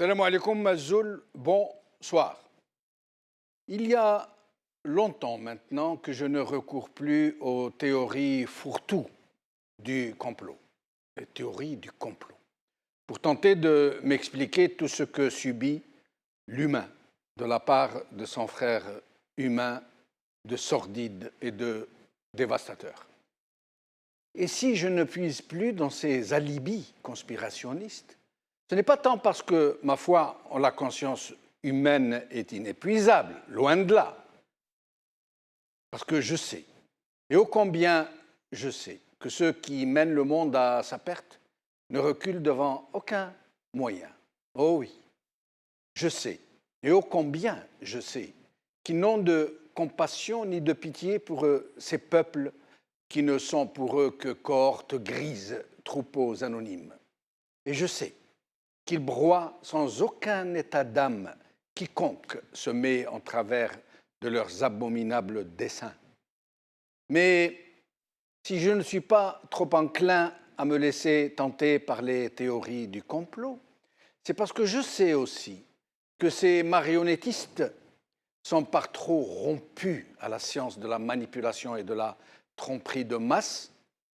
Salam alaikum, Mazoul, bonsoir. Il y a longtemps maintenant que je ne recours plus aux théories fourre-tout du complot, les théories du complot, pour tenter de m'expliquer tout ce que subit l'humain de la part de son frère humain de sordide et de dévastateur. Et si je ne puise plus dans ces alibis conspirationnistes, ce n'est pas tant parce que ma foi en la conscience humaine est inépuisable, loin de là, parce que je sais, et ô combien je sais, que ceux qui mènent le monde à sa perte ne reculent devant aucun moyen. Oh oui, je sais, et ô combien je sais, qu'ils n'ont de compassion ni de pitié pour ces peuples qui ne sont pour eux que cohortes grises, troupeaux anonymes. Et je sais qu'ils broient sans aucun état d'âme quiconque se met en travers de leurs abominables desseins. Mais si je ne suis pas trop enclin à me laisser tenter par les théories du complot, c'est parce que je sais aussi que ces marionnettistes sont par trop rompus à la science de la manipulation et de la tromperie de masse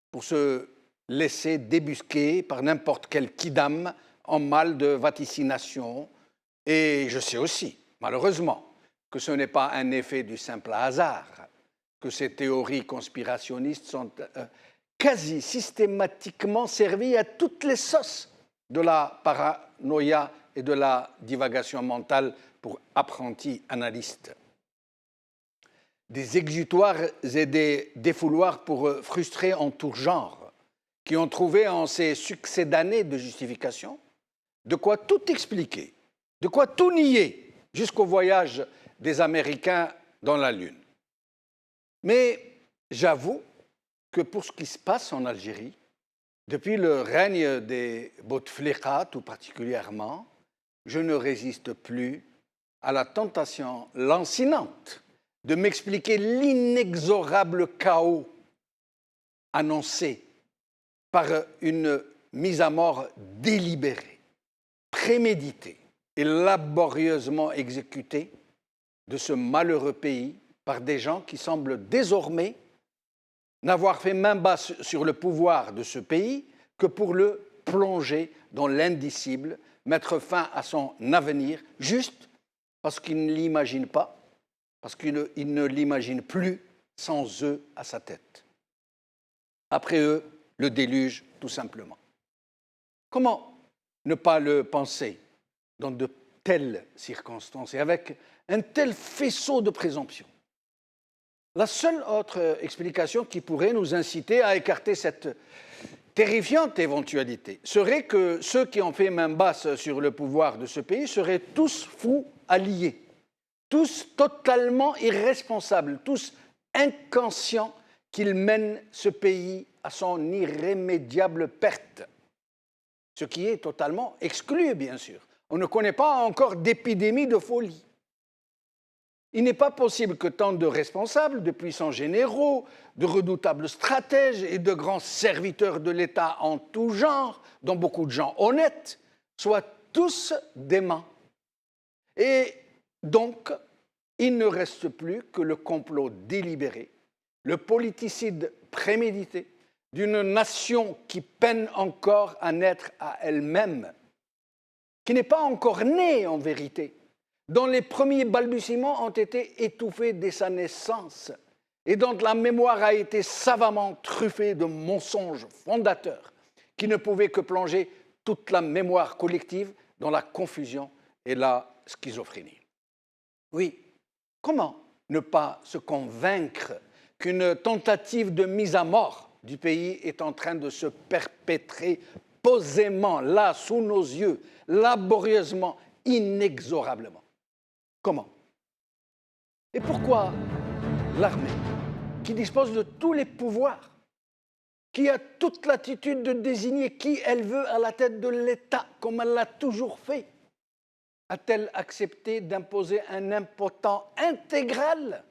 pour se laisser débusquer par n'importe quel quidam en mal de vaticination. Et je sais aussi, malheureusement, que ce n'est pas un effet du simple hasard, que ces théories conspirationnistes sont quasi systématiquement servies à toutes les sauces de la paranoïa et de la divagation mentale pour apprentis analystes. Des exutoires et des défouloirs pour frustrer en tout genre, qui ont trouvé en ces succédanées de justification de quoi tout expliquer, de quoi tout nier, jusqu'au voyage des Américains dans la Lune. Mais j'avoue que pour ce qui se passe en Algérie, depuis le règne des Bouteflika tout particulièrement, je ne résiste plus à la tentation lancinante de m'expliquer l'inexorable chaos annoncé par une mise à mort délibérée, préméditée et laborieusement exécutée de ce malheureux pays par des gens qui semblent désormais n'avoir fait main basse sur le pouvoir de ce pays que pour le plonger dans l'indicible, mettre fin à son avenir, juste parce qu'ils ne l'imaginent pas, parce qu'ils ne l'imaginent plus sans eux à sa tête. Après eux, le déluge, tout simplement. Comment ne pas le penser dans de telles circonstances et avec un tel faisceau de présomption? La seule autre explication qui pourrait nous inciter à écarter cette terrifiante éventualité serait que ceux qui ont fait main basse sur le pouvoir de ce pays seraient tous fous alliés, tous totalement irresponsables, tous inconscients qu'ils mènent ce pays à son irrémédiable perte. Ce qui est totalement exclu, bien sûr. On ne connaît pas encore d'épidémie de folie. Il n'est pas possible que tant de responsables, de puissants généraux, de redoutables stratèges et de grands serviteurs de l'État en tout genre, dont beaucoup de gens honnêtes, soient tous déments. Et donc, il ne reste plus que le complot délibéré, le politicide prémédité d'une nation qui peine encore à naître à elle-même, qui n'est pas encore née en vérité, dont les premiers balbutiements ont été étouffés dès sa naissance et dont la mémoire a été savamment truffée de mensonges fondateurs qui ne pouvaient que plonger toute la mémoire collective dans la confusion et la schizophrénie. Oui, comment ne pas se convaincre qu'une tentative de mise à mort du pays est en train de se perpétrer posément, là, sous nos yeux, laborieusement, inexorablement? Comment? Et pourquoi l'armée, qui dispose de tous les pouvoirs, qui a toute l'attitude de désigner qui elle veut à la tête de l'État, comme elle l'a toujours fait, a-t-elle accepté d'imposer un impotent intégral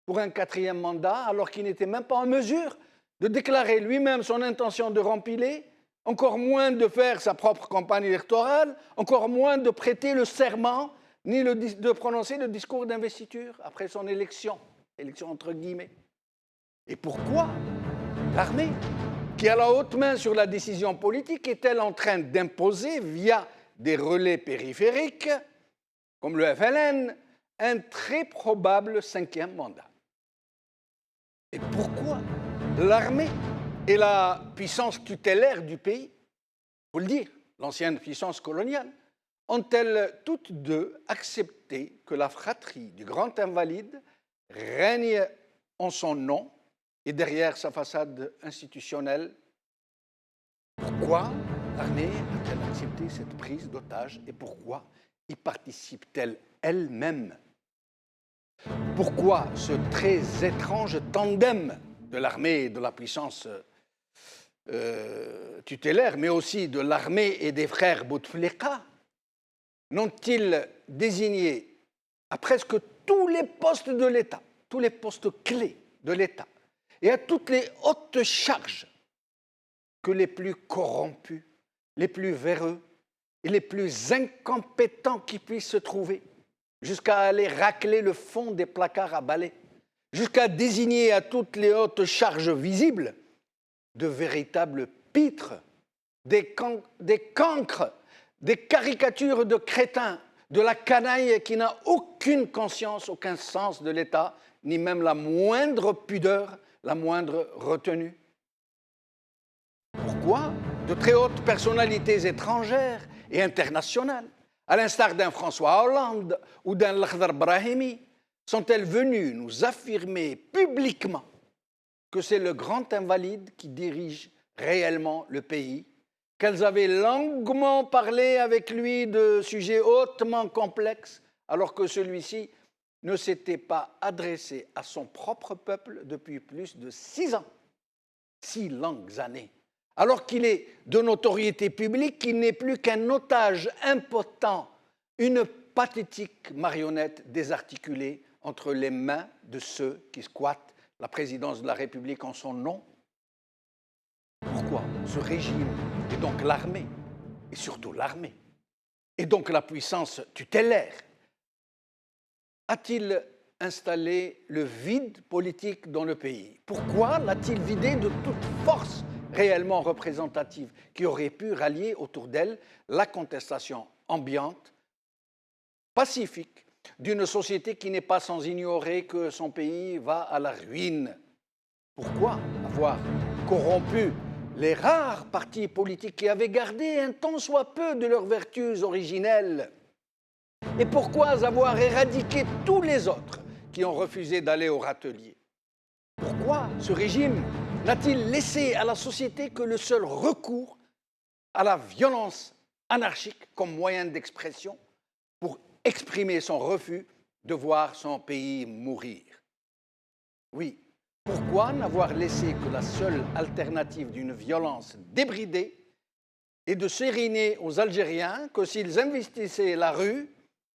pour un 4e mandat, alors qu'il n'était même pas en mesure de déclarer lui-même son intention de rempiler encore moins de faire sa propre campagne électorale, encore moins de prêter le serment, ni de prononcer le discours d'investiture après son élection, élection entre guillemets. Et pourquoi l'armée, qui a la haute main sur la décision politique, est-elle en train d'imposer, via des relais périphériques, comme le FLN, un très probable 5e mandat? Et pourquoi l'armée et la puissance tutélaire du pays, il faut le dire, l'ancienne puissance coloniale, ont-elles toutes deux accepté que la fratrie du grand invalide règne en son nom et derrière sa façade institutionnelle? Pourquoi l'armée a-t-elle accepté cette prise d'otage et pourquoi y participe-t-elle elle-même? Pourquoi ce très étrange tandem de l'armée et de la puissance tutélaire, mais aussi de l'armée et des frères Bouteflika, n'ont-ils désigné à presque tous les postes de l'État, tous les postes clés de l'État, et à toutes les hautes charges que les plus corrompus, les plus véreux et les plus incompétents qui puissent se trouver, jusqu'à aller racler le fond des placards à balai, jusqu'à désigner à toutes les hautes charges visibles de véritables pitres, des cancres, des caricatures de crétins, de la canaille qui n'a aucune conscience, aucun sens de l'État, ni même la moindre pudeur, la moindre retenue. Pourquoi de très hautes personnalités étrangères et internationales, à l'instar d'un François Hollande ou d'un Lakhdar Brahimi, sont-elles venues nous affirmer publiquement que c'est le grand invalide qui dirige réellement le pays, qu'elles avaient longuement parlé avec lui de sujets hautement complexes, alors que celui-ci ne s'était pas adressé à son propre peuple depuis plus de 6 ans, 6 longues années, alors qu'il est de notoriété publique, qu'il n'est plus qu'un otage impotent, une pathétique marionnette désarticulée entre les mains de ceux qui squattent la présidence de la République en son nom? Pourquoi ce régime, et donc l'armée, et surtout l'armée, et donc la puissance tutélaire, a-t-il installé le vide politique dans le pays? Pourquoi l'a-t-il vidé de toute force réellement représentative qui aurait pu rallier autour d'elle la contestation ambiante, pacifique, d'une société qui n'est pas sans ignorer que son pays va à la ruine? Pourquoi avoir corrompu les rares partis politiques qui avaient gardé un tant soit peu de leurs vertus originelles? Et pourquoi avoir éradiqué tous les autres qui ont refusé d'aller au râtelier? Pourquoi ce régime n'a-t-il laissé à la société que le seul recours à la violence anarchique comme moyen d'expression pour exprimer son refus de voir son pays mourir? Oui, pourquoi n'avoir laissé que la seule alternative d'une violence débridée et de sériner aux Algériens que s'ils investissaient la rue,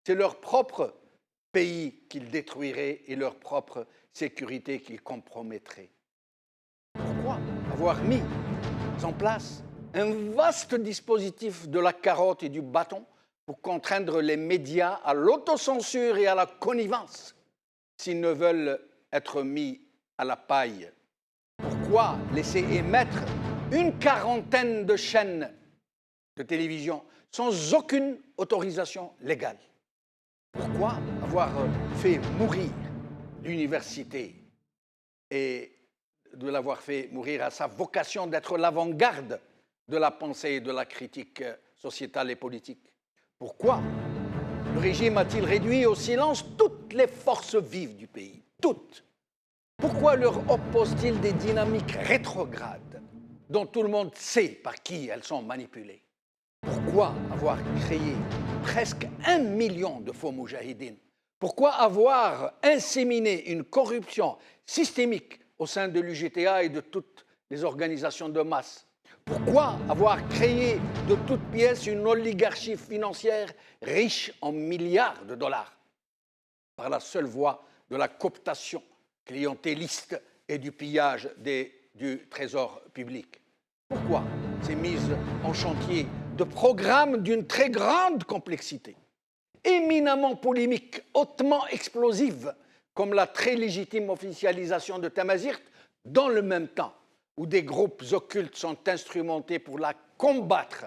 c'est leur propre pays qu'ils détruiraient et leur propre sécurité qu'ils compromettraient? Pourquoi avoir mis en place un vaste dispositif de la carotte et du bâton pour contraindre les médias à l'autocensure et à la connivence s'ils ne veulent être mis à la paille? Pourquoi laisser émettre une quarantaine de chaînes de télévision sans aucune autorisation légale? Pourquoi avoir fait mourir l'université et de l'avoir fait mourir à sa vocation d'être l'avant-garde de la pensée et de la critique sociétale et politique? Pourquoi le régime a-t-il réduit au silence toutes les forces vives du pays? Toutes. Pourquoi leur oppose-t-il des dynamiques rétrogrades dont tout le monde sait par qui elles sont manipulées? Pourquoi avoir créé presque 1 million de faux moujahidines? Pourquoi avoir inséminé une corruption systémique au sein de l'UGTA et de toutes les organisations de masse? Pourquoi avoir créé de toutes pièces une oligarchie financière riche en milliards de dollars par la seule voie de la cooptation clientéliste et du pillage du trésor public? Pourquoi ces mises en chantier de programmes d'une très grande complexité, éminemment polémiques, hautement explosives, comme la très légitime officialisation de Tamazight, dans le même temps où des groupes occultes sont instrumentés pour la combattre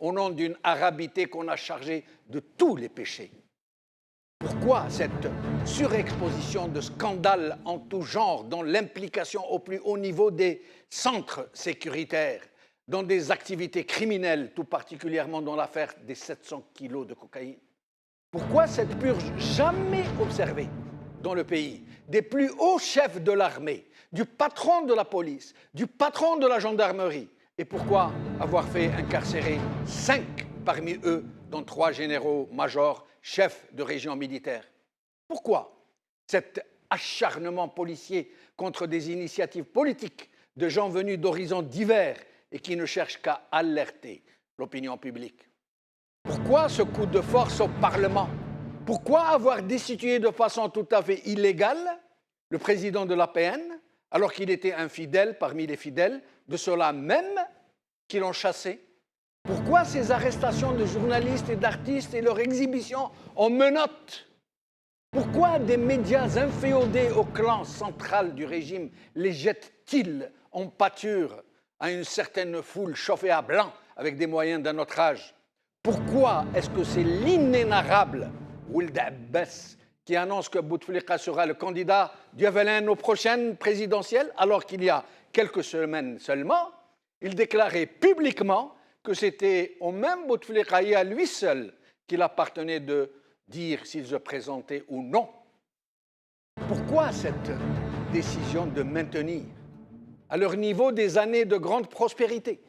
au nom d'une arabité qu'on a chargée de tous les péchés. Pourquoi cette surexposition de scandales en tout genre, dont l'implication au plus haut niveau des centres sécuritaires, dans des activités criminelles, tout particulièrement dans l'affaire des 700 kilos de cocaïne? Pourquoi cette purge jamais observée dans le pays des plus hauts chefs de l'armée, du patron de la police, du patron de la gendarmerie? Et pourquoi avoir fait incarcérer 5 parmi eux, dont 3 généraux-majors, chefs de région militaire? Pourquoi cet acharnement policier contre des initiatives politiques de gens venus d'horizons divers et qui ne cherchent qu'à alerter l'opinion publique? Pourquoi ce coup de force au Parlement? Pourquoi avoir destitué de façon tout à fait illégale le président de l'APN alors qu'il était infidèle parmi les fidèles de ceux-là même qui l'ont chassé? Pourquoi ces arrestations de journalistes et d'artistes et leur exhibition en menottes? Pourquoi des médias inféodés au clan central du régime les jettent-ils en pâture à une certaine foule chauffée à blanc avec des moyens d'un autre âge? Pourquoi est-ce que c'est l'inénarrable Ould Abbas qui annonce que Bouteflika sera le candidat du FLN aux prochaines présidentielles, alors qu'il y a quelques semaines seulement, il déclarait publiquement que c'était au même Bouteflika et à lui seul qu'il appartenait de dire s'il se présentait ou non? Pourquoi cette décision de maintenir à leur niveau des années de grande prospérité,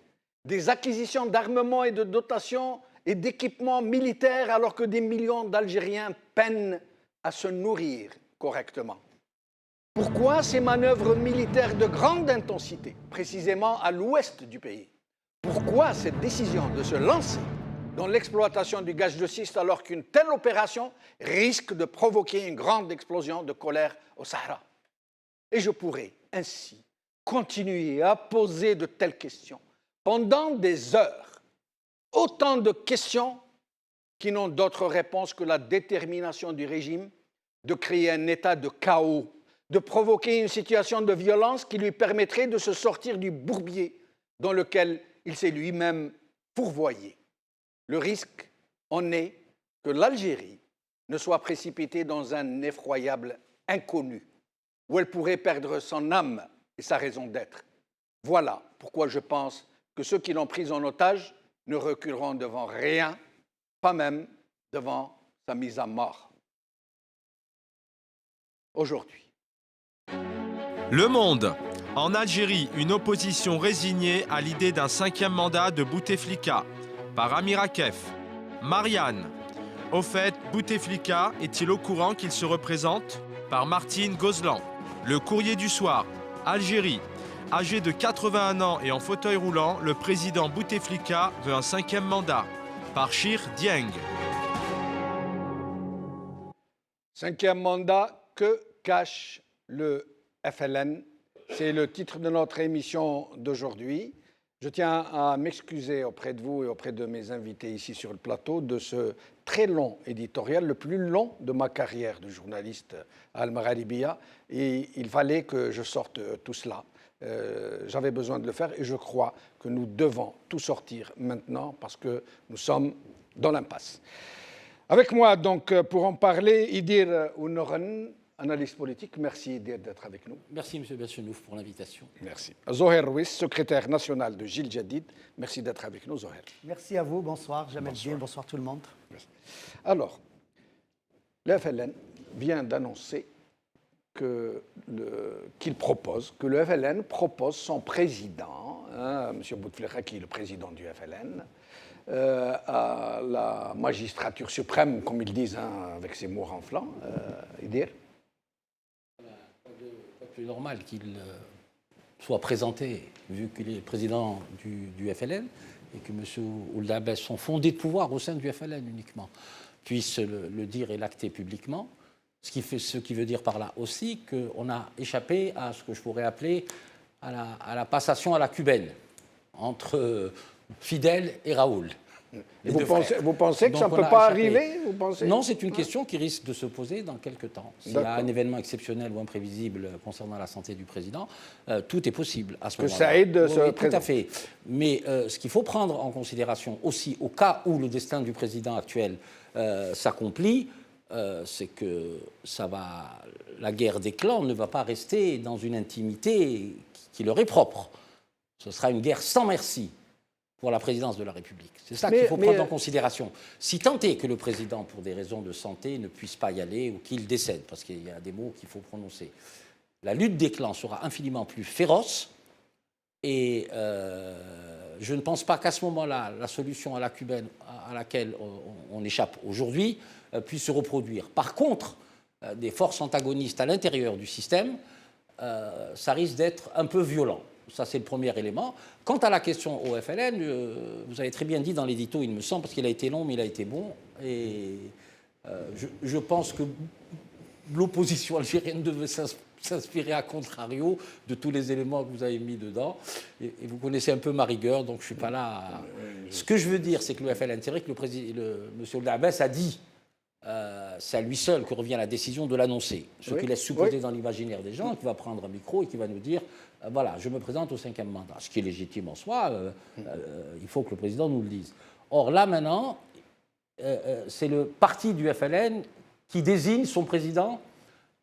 des acquisitions d'armements et de dotations et d'équipements militaires alors que des millions d'Algériens peinent à se nourrir correctement? Pourquoi ces manœuvres militaires de grande intensité, précisément à l'ouest du pays? Pourquoi cette décision de se lancer dans l'exploitation du gaz de schiste alors qu'une telle opération risque de provoquer une grande explosion de colère au Sahara? Et je pourrais ainsi continuer à poser de telles questions pendant des heures. Autant de questions qui n'ont d'autre réponse que la détermination du régime de créer un état de chaos, de provoquer une situation de violence qui lui permettrait de se sortir du bourbier dans lequel il s'est lui-même fourvoyé. Le risque en est que l'Algérie ne soit précipitée dans un effroyable inconnu, où elle pourrait perdre son âme et sa raison d'être. Voilà pourquoi je pense que ceux qui l'ont prise en otage ne reculeront devant rien, pas même devant sa mise à mort. Aujourd'hui. Le Monde. En Algérie, une opposition résignée à l'idée d'un 5e mandat de Bouteflika, par Amir Akef. Marianne. Au fait, Bouteflika est-il au courant qu'il se représente? Par Martine Gozlan. Le Courrier du soir. Algérie. Âgé de 81 ans et en fauteuil roulant, le président Bouteflika veut un 5e mandat. Par Chir Dieng. 5e mandat, que cache le FLN? C'est le titre de notre émission d'aujourd'hui. Je tiens à m'excuser auprès de vous et auprès de mes invités ici sur le plateau de ce très long éditorial, le plus long de ma carrière de journaliste à Al-Magharibiya. Et il fallait que je sorte tout cela. J'avais besoin de le faire et je crois que nous devons tout sortir maintenant parce que nous sommes dans l'impasse. Avec moi, donc, pour en parler, Idir Ounoran, analyste politique. Merci d'être avec nous. Merci, M. Benchenouf, pour l'invitation. Merci. Zoher Rouis, secrétaire national de Gil Jadid. Merci d'être avec nous, Zoher. Merci à vous. Bonsoir, Jamel Dine. Bonsoir tout le monde. Merci. Alors, le FLN vient d'annoncer qu'il propose, que le FLN propose son président, M. Bouteflika, qui est le président du FLN, à la magistrature suprême, comme ils disent, avec ses mots renflants. Idir. C'est normal qu'il soit présenté, vu qu'il est président du FLN, et que M. Ould Abbas, son fondé de pouvoir au sein du FLN uniquement, puisse le dire et l'acter publiquement, ce qui veut dire par là aussi qu'on a échappé à ce que je pourrais appeler à la passation à la cubaine. entre Fidel et Raoul. Vous pensez que Donc ça ne on peut a pas échappé. arriver, vous pensez? Non, c'est une question qui risque de se poser dans quelques temps. S'il y a D'accord. un événement exceptionnel ou imprévisible concernant la santé du président, tout est possible à ce moment-là. ça aide Oui, ce tout président. à fait. Mais ce qu'il faut prendre en considération aussi, au cas où le destin du président actuel s'accomplit, c'est que la guerre des clans ne va pas rester dans une intimité qui leur est propre. Ce sera une guerre sans merci pour la présidence de la République. C'est ça qu'il faut prendre en considération. Si tant est que le président, pour des raisons de santé, ne puisse pas y aller ou qu'il décède, parce qu'il y a des mots qu'il faut prononcer, la lutte des clans sera infiniment plus féroce et je ne pense pas qu'à ce moment-là, la solution à la cubaine à laquelle on échappe aujourd'hui puisse se reproduire. Par contre, des forces antagonistes à l'intérieur du système, ça risque d'être un peu violent. Ça, c'est le premier élément. Quant à la question au FLN, vous avez très bien dit dans l'édito, il me semble, parce qu'il a été long, mais il a été bon. Et je pense que l'opposition algérienne devait s'inspirer à contrario de tous les éléments que vous avez mis dedans. Et vous connaissez un peu ma rigueur, donc je ne suis pas là. Ce que je veux dire, c'est que le FLN, c'est vrai que M. Ould Abbas a dit c'est à lui seul que revient la décision de l'annoncer. Ce qui laisse supposer dans l'imaginaire des gens qu'il va prendre un micro et qu'il va nous dire voilà, je me présente au 5e mandat. Ce qui est légitime en soi, il faut que le président nous le dise. Or, là, maintenant, c'est le parti du FLN qui désigne son président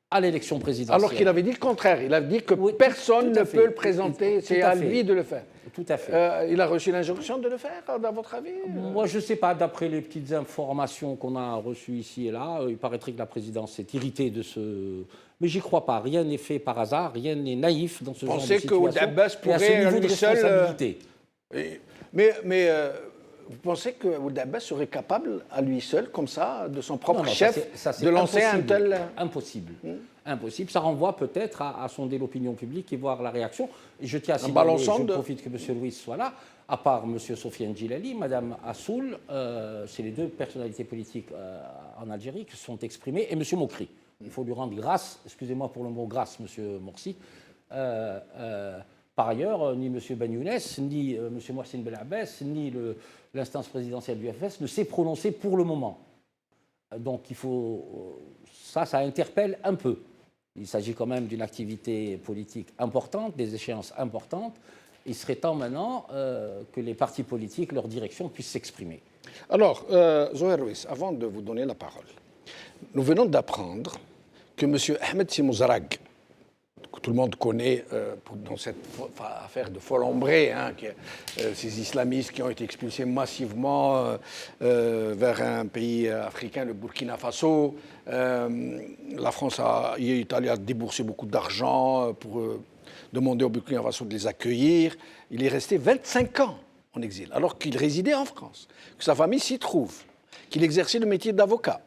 à l'élection présidentielle. Alors qu'il avait dit le contraire. Il avait dit que personne ne peut le présenter. C'est à lui de le faire. Tout à fait. Il a reçu l'injonction de le faire, à votre avis? Moi, je ne sais pas. D'après les petites informations qu'on a reçues ici et là, il paraîtrait que la présidence s'est irritée de ce... Mais j'y crois pas. Rien n'est fait par hasard. Rien n'est naïf dans ce genre de situation. Vous pensez que Abbas pourrait, à ce niveau de responsabilité. Mais vous pensez que Ould Abbas serait capable, à lui seul, comme ça, de son propre chef, de lancer un tel... Impossible. Impossible. Ça renvoie peut-être à sonder l'opinion publique et voir la réaction. Et je tiens à signaler, je profite que M. Louis soit là, à part M. Sofiane Djilali, Mme Assoul, c'est les deux personnalités politiques en Algérie qui se sont exprimées, et M. Mokri. Il faut lui rendre grâce, excusez-moi pour le mot grâce, M. Morsi. Par ailleurs, ni M. Ben Younes, ni M. Mohsin Ben Abbas, ni l'instance présidentielle du FS ne s'est prononcé pour le moment. Donc il faut... Ça interpelle un peu. Il s'agit quand même d'une activité politique importante, des échéances importantes. Il serait temps maintenant que les partis politiques, leur direction, puissent s'exprimer. Alors, Zoher Rouis, avant de vous donner la parole, nous venons d'apprendre que M. Ahmed Simouzarag, que tout le monde connaît dans cette affaire de Folombré, ces islamistes qui ont été expulsés massivement vers un pays africain, le Burkina Faso. La France est allée à débourser beaucoup d'argent pour demander au Burkina Faso de les accueillir. Il est resté 25 ans en exil, alors qu'il résidait en France, que sa famille s'y trouve, qu'il exerçait le métier d'avocat.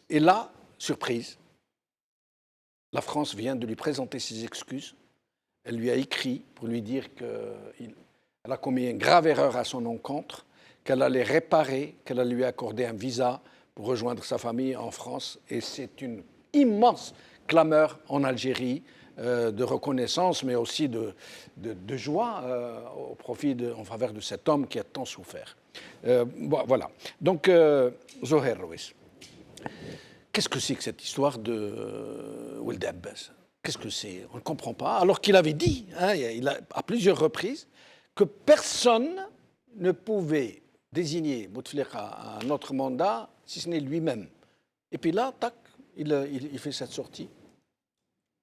Et là, surprise, la France vient de lui présenter ses excuses. Elle lui a écrit pour lui dire qu'elle a commis une grave erreur à son encontre, qu'elle allait réparer, qu'elle allait lui accorder un visa pour rejoindre sa famille en France. Et c'est une immense clameur en Algérie de reconnaissance, mais aussi de joie en faveur de cet homme qui a tant souffert. Voilà. Donc, Zoher Rouis. Qu'est-ce que c'est que cette histoire de Ould Abbas? Qu'est-ce que c'est? On ne comprend pas. Alors qu'il avait dit, à plusieurs reprises, que personne ne pouvait désigner Bouteflika à un autre mandat si ce n'est lui-même. Et puis là, tac, il fait cette sortie.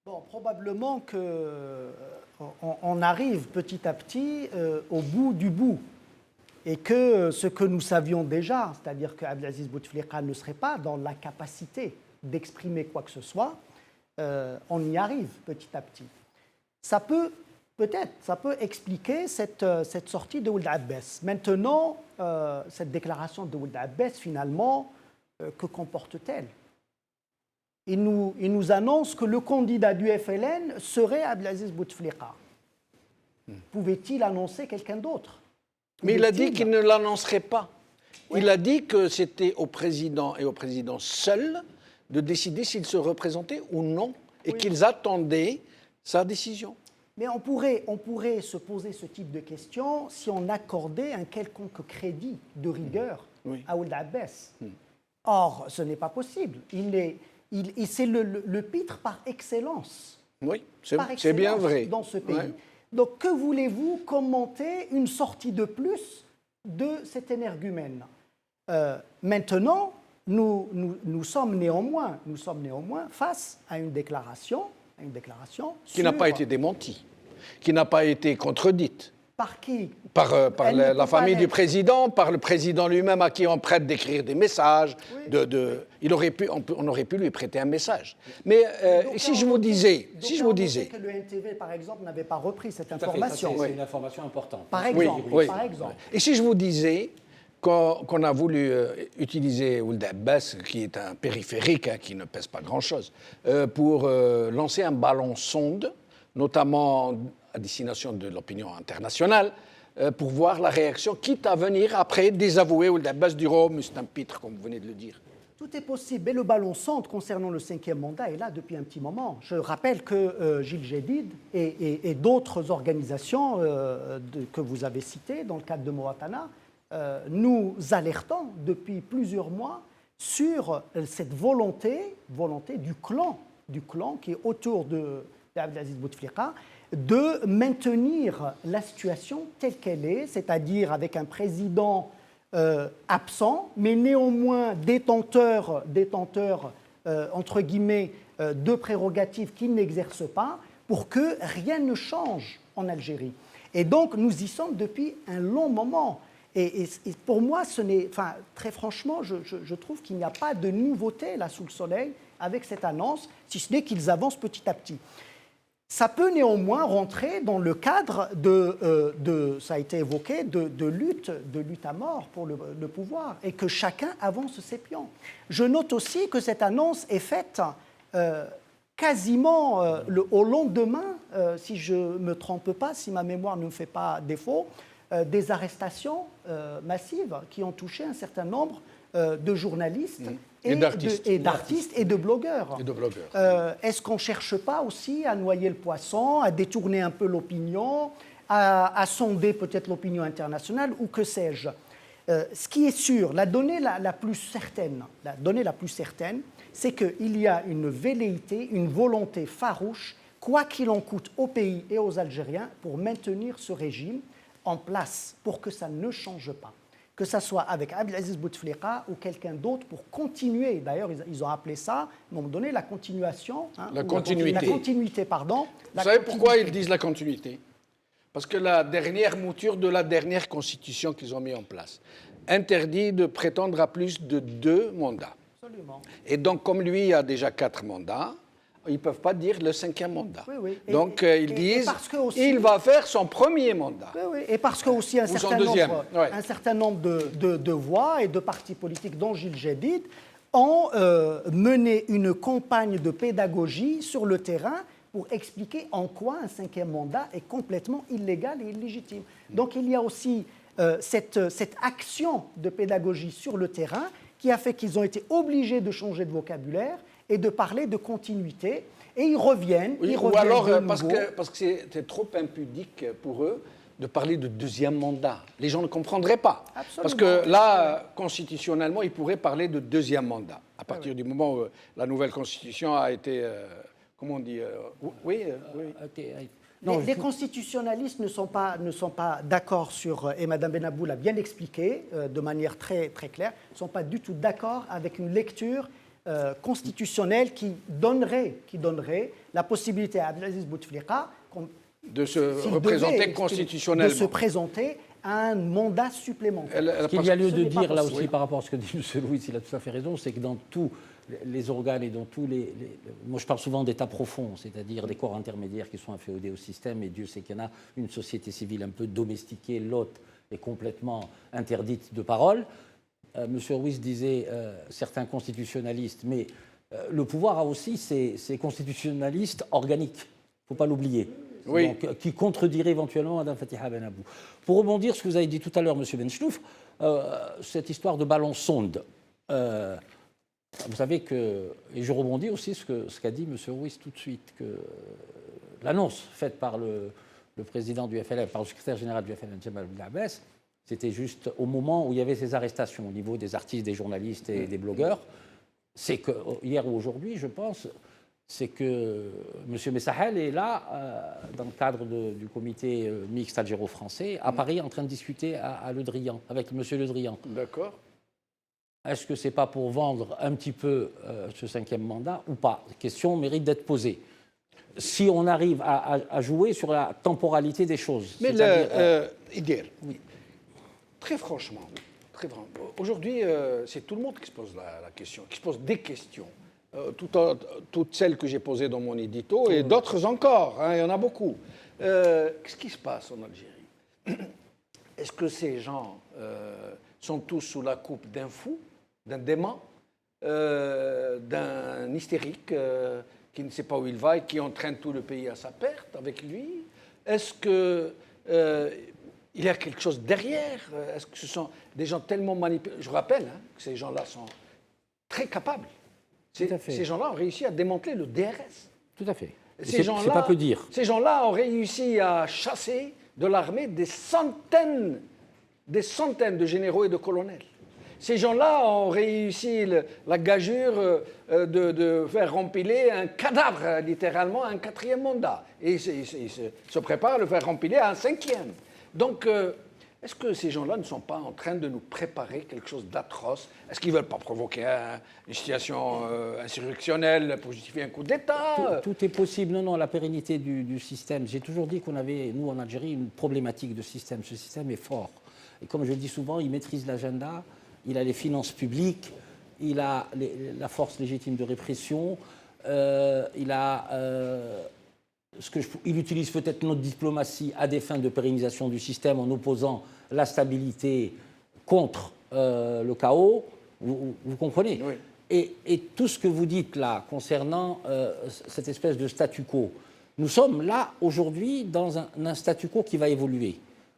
Bon, probablement qu'on arrive petit à petit au bout du bout. Et que ce que nous savions déjà, c'est-à-dire qu'Abdelaziz Bouteflika ne serait pas dans la capacité d'exprimer quoi que ce soit, on y arrive petit à petit. Ça peut expliquer cette sortie de Ould Abbas. Maintenant, cette déclaration de Ould Abbas, finalement, que comporte-t-elle? Il nous annonce que le candidat du FLN serait Abdelaziz Bouteflika. Pouvait-il annoncer quelqu'un d'autre? Mais il a dit qu'il ne l'annoncerait pas. Oui. Il a dit que c'était au président et au président seul de décider s'il se représentait ou non, et qu'ils attendaient sa décision. Mais on pourrait se poser ce type de questions si on accordait un quelconque crédit de rigueur à Ould Abbas. Or, ce n'est pas possible. C'est le pitre par excellence. Oui, c'est bien vrai. Dans ce pays. Ouais. Donc, que voulez-vous commenter une sortie de plus de cet énergumène? Maintenant, nous sommes néanmoins face à une déclaration qui n'a pas été démentie, qui n'a pas été contredite. Par qui? Par la famille du président, par le président lui-même à qui on prête d'écrire des messages. Oui. On aurait pu lui prêter un message. Mais si je vous disais que le NTV, par exemple, n'avait pas repris cette information. C'est une information importante. Par exemple. Oui. Par exemple. Et si je vous disais qu'on a voulu utiliser Ould Abbas, qui est un périphérique, qui ne pèse pas grand-chose, pour lancer un ballon sonde, notamment à destination de l'opinion internationale, pour voir la réaction, quitte à venir après désavouer Ould Abbas du Rhum, c'est un pitre, comme vous venez de le dire. Tout est possible. Et le ballon sonde concernant le 5e mandat est là depuis un petit moment. Je rappelle que Gilles Jadid et d'autres organisations que vous avez citées dans le cadre de Mawatana, nous alertons depuis plusieurs mois sur cette volonté du clan qui est autour d'Abdelaziz Bouteflika de maintenir la situation telle qu'elle est, c'est-à-dire avec un président absent, mais néanmoins détenteur entre guillemets, de prérogatives qu'il n'exerce pas, pour que rien ne change en Algérie. Et donc, nous y sommes depuis un long moment. Et pour moi, très franchement, je trouve qu'il n'y a pas de nouveauté là sous le soleil avec cette annonce, si ce n'est qu'ils avancent petit à petit. Ça peut néanmoins rentrer dans le cadre ça a été évoqué, de lutte à mort pour le pouvoir, et que chacun avance ses pions. Je note aussi que cette annonce est faite quasiment au lendemain, si je ne me trompe pas, si ma mémoire ne me fait pas défaut, des arrestations massives qui ont touché un certain nombre de journalistes et d'artistes et de blogueurs. Est-ce qu'on ne cherche pas aussi à noyer le poisson, à détourner un peu l'opinion, à sonder peut-être l'opinion internationale, ou que sais-je? Ce qui est sûr, la donnée la plus certaine, c'est qu'il y a une velléité, une volonté farouche, quoi qu'il en coûte au pays et aux Algériens, pour maintenir ce régime en place, pour que ça ne change pas. Que ce soit avec Abdelaziz Bouteflika ou quelqu'un d'autre, pour continuer. D'ailleurs, ils ont appelé ça, à un moment donné, la continuation. La continuité, pardon. Vous savez pourquoi ils disent la continuité? Parce que la dernière mouture de la dernière constitution qu'ils ont mis en place interdit de prétendre à plus de 2 mandats. Absolument. Et donc, comme lui a déjà 4 mandats, ils ne peuvent pas dire le 5e mandat. Oui. Donc, ils disent il va faire son premier mandat. Oui. Et parce que aussi un certain nombre de voix et de partis politiques, dont Gilles Jadid, ont mené une campagne de pédagogie sur le terrain pour expliquer en quoi un 5e mandat est complètement illégal et illégitime. Donc, il y a aussi cette action de pédagogie sur le terrain qui a fait qu'ils ont été obligés de changer de vocabulaire et de parler de continuité, et ils reviennent. Ou alors parce que c'était trop impudique pour eux de parler de 2e mandat. Les gens ne comprendraient pas. Absolument. Parce que là, constitutionnellement, ils pourraient parler de 2e mandat. À partir du moment où la nouvelle constitution a été, comment on dit, Les constitutionnalistes ne sont pas d'accord sur, et Mme Benabou l'a bien expliqué de manière très, très claire, ne sont pas du tout d'accord avec une lecture constitutionnelle qui donnerait la possibilité à Abdelaziz Bouteflika de se représenter constitutionnellement. De se présenter à un mandat supplémentaire. Ce qu'il y a lieu de dire là aussi par rapport à ce que dit M. Louis, il a tout à fait raison, c'est que dans tous les organes et dans tous les... Moi, je parle souvent d'états profonds, c'est-à-dire des corps intermédiaires qui sont inféodés au système, et Dieu sait qu'il y en a une société civile un peu domestiquée, l'autre est complètement interdite de parole. M. Ruiz disait certains constitutionnalistes, mais le pouvoir a aussi ses constitutionnalistes organiques, il ne faut pas l'oublier, donc, qui contrediraient éventuellement Mme Fatiha Benabou. Pour rebondir sur ce que vous avez dit tout à l'heure, M. Benchnouf, cette histoire de ballon sonde, vous savez que, et je rebondis aussi sur ce qu'a dit M. Ruiz tout de suite, que l'annonce faite par le président du FLN, par le secrétaire général du FLN, Jamal Ould Abbas, c'était juste au moment où il y avait ces arrestations au niveau des artistes, des journalistes et des blogueurs. C'est que hier ou aujourd'hui, je pense, c'est que M. Messahel est là, dans le cadre du comité mixte algéro-français, à Paris, en train de discuter à Le Drian, avec M. Le Drian. D'accord. Est-ce que ce n'est pas pour vendre un petit peu ce 5e mandat ou pas? La question mérite d'être posée. Si on arrive à jouer sur la temporalité des choses. Mais Idir, oui. Très franchement, aujourd'hui, c'est tout le monde qui se pose la question, qui se pose des questions. Toutes celles que j'ai posées dans mon édito et d'autres encore, hein, il y en a beaucoup. Qu'est-ce qui se passe en Algérie? Est-ce que ces gens sont tous sous la coupe d'un fou, d'un dément, d'un hystérique qui ne sait pas où il va et qui entraîne tout le pays à sa perte avec lui? Est-ce qu'il y a quelque chose derrière? Est-ce que ce sont des gens tellement manipulés? Je rappelle que ces gens-là sont très capables. Ces gens-là ont réussi à démanteler le DRS. Tout à fait. C'est pas peu dire. Ces gens-là ont réussi à chasser de l'armée des centaines de généraux et de colonels. Ces gens-là ont réussi la gageure de faire rempiler un cadavre, littéralement, à un 4e mandat. Et ils se préparent à le faire rempiler à un 5e. Donc, est-ce que ces gens-là ne sont pas en train de nous préparer quelque chose d'atroce? Est-ce qu'ils ne veulent pas provoquer une situation insurrectionnelle pour justifier un coup d'État? Tout est possible. Non, la pérennité du système. J'ai toujours dit qu'on avait, nous, en Algérie, une problématique de système. Ce système est fort. Et comme je le dis souvent, il maîtrise l'agenda, il a les finances publiques, il a la force légitime de répression, il utilise peut-être notre diplomatie à des fins de pérennisation du système en opposant la stabilité contre le chaos. Vous comprenez? Oui. Et tout ce que vous dites là concernant cette espèce de statu quo, nous sommes là aujourd'hui dans un statu quo qui va évoluer.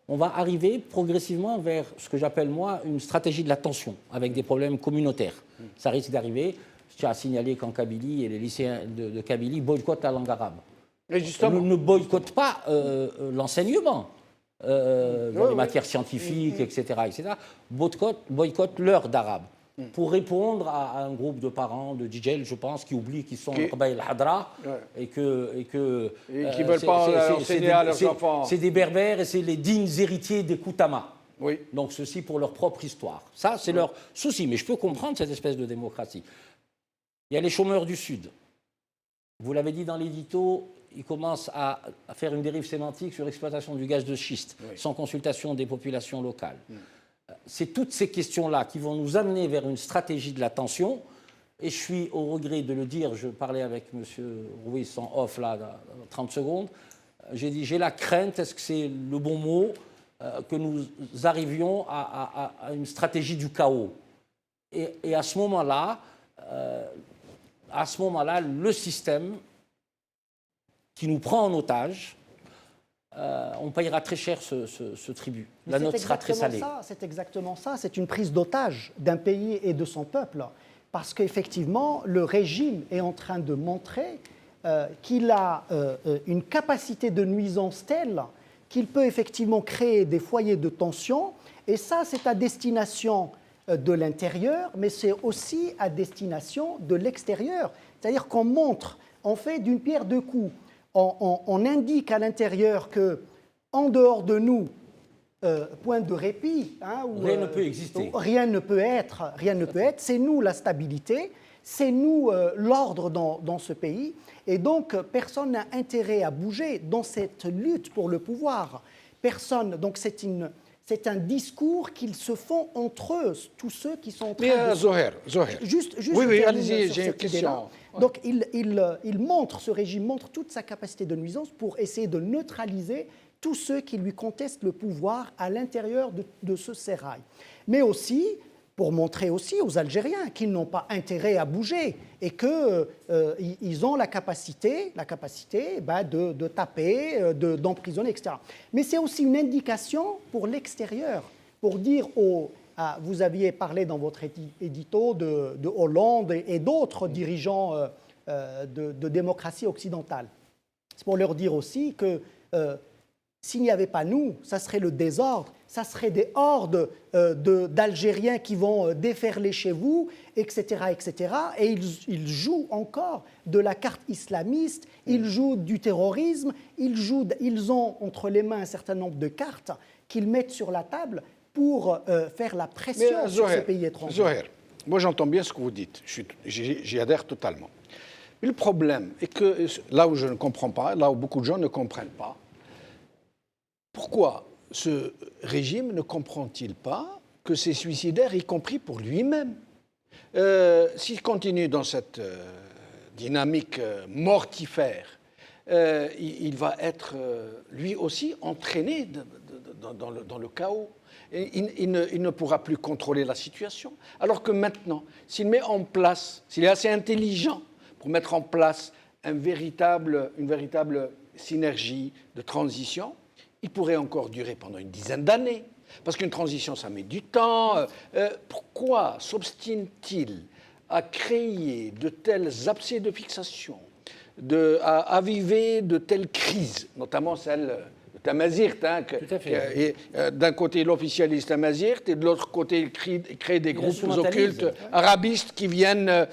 On va arriver progressivement vers ce que j'appelle, moi, une stratégie de la tension, avec des problèmes communautaires. Ça risque d'arriver. Je tiens à signaler qu'en Kabylie, et les lycéens de Kabylie boycottent la langue arabe. Et justement, ne boycottent pas l'enseignement, dans les matières scientifiques, etc., boycottent l'heure d'arabe. Pour répondre à un groupe de parents, de DJ, je pense, qui oublient qu'ils sont le Qabaïl Hadra et qui ne veulent pas enseigner à leurs enfants. C'est des berbères et c'est les dignes héritiers des Koutama. Oui. Donc ceci pour leur propre histoire. Ça, c'est leur souci. Mais je peux comprendre cette espèce de démocratie. Il y a les chômeurs du Sud. Vous l'avez dit dans l'édito, ils commencent à faire une dérive sémantique sur l'exploitation du gaz de schiste, sans consultation des populations locales. C'est toutes ces questions-là qui vont nous amener vers une stratégie de la tension. Et je suis au regret de le dire, je parlais avec M. Ruiz en off, là, dans 30 secondes. J'ai dit, j'ai la crainte, est-ce que c'est le bon mot, que nous arrivions à une stratégie du chaos. Et à ce moment-là, le système qui nous prend en otage, on payera très cher ce tribut. La note sera très salée. C'est exactement ça. C'est une prise d'otage d'un pays et de son peuple. Parce qu'effectivement, le régime est en train de montrer qu'il a une capacité de nuisance telle qu'il peut effectivement créer des foyers de tension. Et ça, c'est à destination de l'intérieur, mais c'est aussi à destination de l'extérieur. C'est-à-dire qu'on montre, on fait d'une pierre deux coups. On indique à l'intérieur qu'en dehors de nous, point de répit, rien ne peut exister. Rien ne peut être. C'est nous la stabilité, c'est nous l'ordre dans ce pays. Et donc, personne n'a intérêt à bouger dans cette lutte pour le pouvoir. Personne. Donc, c'est un discours qu'ils se font entre eux, tous ceux qui sont en train de... Zoher. Juste oui, allez-y, j'ai une question. Donc, ce régime montre toute sa capacité de nuisance pour essayer de neutraliser tous ceux qui lui contestent le pouvoir à l'intérieur de ce sérail. Mais aussi, pour montrer aussi aux Algériens qu'ils n'ont pas intérêt à bouger et qu'ils ont la capacité de taper, d'emprisonner, etc. Mais c'est aussi une indication pour l'extérieur, pour dire vous aviez parlé dans votre édito de Hollande et d'autres dirigeants de démocratie occidentale. pour leur dire aussi que s'il n'y avait pas nous, ça serait le désordre, ça serait des hordes d'Algériens qui vont déferler chez vous, etc. etc. Et ils jouent encore de la carte islamiste, ils jouent du terrorisme, ils ont entre les mains un certain nombre de cartes qu'ils mettent sur la table pour faire la pression sur ces pays étrangers. Zoher, moi j'entends bien ce que vous dites, j'y adhère totalement. Mais le problème est que là où je ne comprends pas, là où beaucoup de gens ne comprennent pas, pourquoi ce régime ne comprend-il pas que c'est suicidaire, y compris pour lui-même? S'il continue dans cette dynamique mortifère, il va être lui aussi entraîné dans le chaos. Et il ne pourra plus contrôler la situation. Alors que maintenant, s'il met en place, s'il est assez intelligent pour mettre en place une véritable synergie de transition, il pourrait encore durer pendant une dizaine d'années. Parce qu'une transition, ça met du temps. Pourquoi s'obstine-t-il à créer de tels abcès de fixation, à aviver de telles crises, notamment celle de Tamazirt, d'un côté l'officialiste Tamazirt et de l'autre côté il crée des groupes occultes arabistes qui viennent...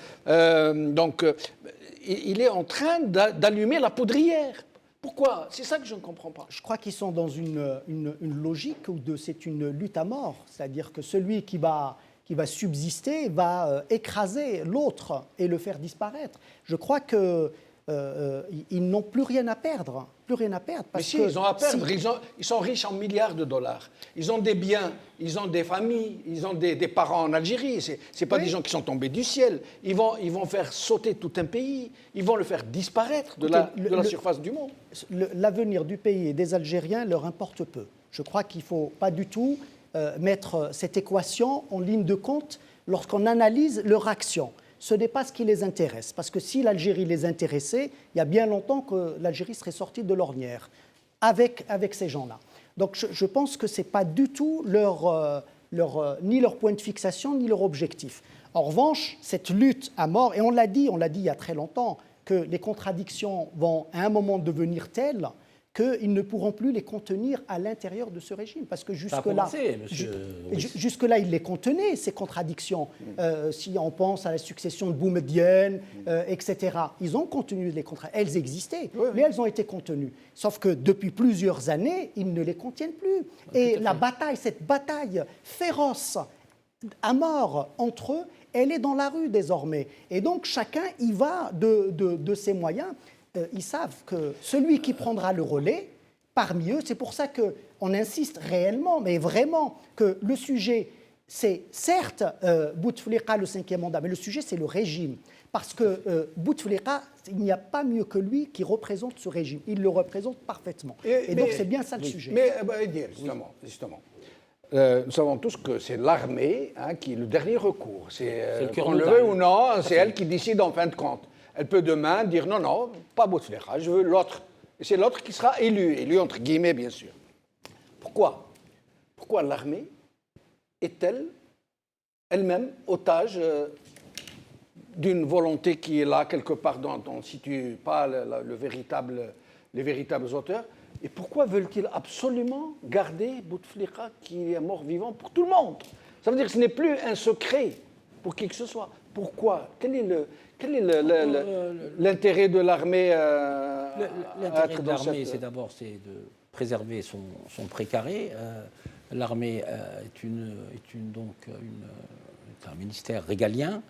il est en train d'allumer la poudrière. Pourquoi? C'est ça que je ne comprends pas. Je crois qu'ils sont dans une logique où c'est une lutte à mort. C'est-à-dire que celui qui va subsister va écraser l'autre et le faire disparaître. Je crois qu'ils n'ont plus rien à perdre. Plus rien à perdre. Mais si, ils ont à perdre. Ils sont riches en milliards de dollars. Ils ont des biens, ils ont des familles, ils ont des parents en Algérie. Ce n'est pas des gens qui sont tombés du ciel. Ils vont faire sauter tout un pays. Ils vont le faire disparaître de la surface du monde. L'avenir du pays et des Algériens leur importe peu. Je crois qu'il ne faut pas du tout mettre cette équation en ligne de compte lorsqu'on analyse leur action. Ce n'est pas ce qui les intéresse. Parce que si l'Algérie les intéressait, il y a bien longtemps que l'Algérie serait sortie de l'ornière avec ces gens-là. Donc je pense que ce n'est pas du tout ni leur point de fixation, ni leur objectif. En revanche, cette lutte à mort, et on l'a dit il y a très longtemps, que les contradictions vont à un moment devenir telles qu'ils ne pourront plus les contenir à l'intérieur de ce régime. Parce que jusque-là, ils les contenaient, ces contradictions. Si on pense à la succession de Boumedienne, etc., ils ont contenu les contradictions. Elles existaient, mais elles ont été contenues. Sauf que depuis plusieurs années, ils ne les contiennent plus. Et cette bataille féroce, à mort entre eux, elle est dans la rue désormais. Et donc chacun y va de ses moyens. Ils savent que celui qui prendra le relais, parmi eux, c'est pour ça qu'on insiste réellement, mais vraiment, que le sujet, c'est certes Bouteflika, le 5e mandat, mais le sujet, c'est le régime. Parce que Bouteflika, il n'y a pas mieux que lui qui représente ce régime. Il le représente parfaitement. Et donc, c'est bien ça le sujet. Mais justement. Nous savons tous que c'est l'armée qui est le dernier recours. Qu'on le veuille ou non, c'est elle qui décide en fin de compte. Elle peut demain dire non, pas Bouteflika, je veux l'autre. Et c'est l'autre qui sera élu entre guillemets, bien sûr. Pourquoi l'armée est-elle elle-même otage d'une volonté qui est là, quelque part, dont on ne situe pas les véritables auteurs? Et pourquoi veulent-ils absolument garder Bouteflika qui est mort-vivant pour tout le monde? Ça veut dire que ce n'est plus un secret pour qui que ce soit. Pourquoi? Quel est l'intérêt de l'armée L'intérêt de l'armée, c'est d'abord de préserver son précaré. L'armée est un ministère régalien.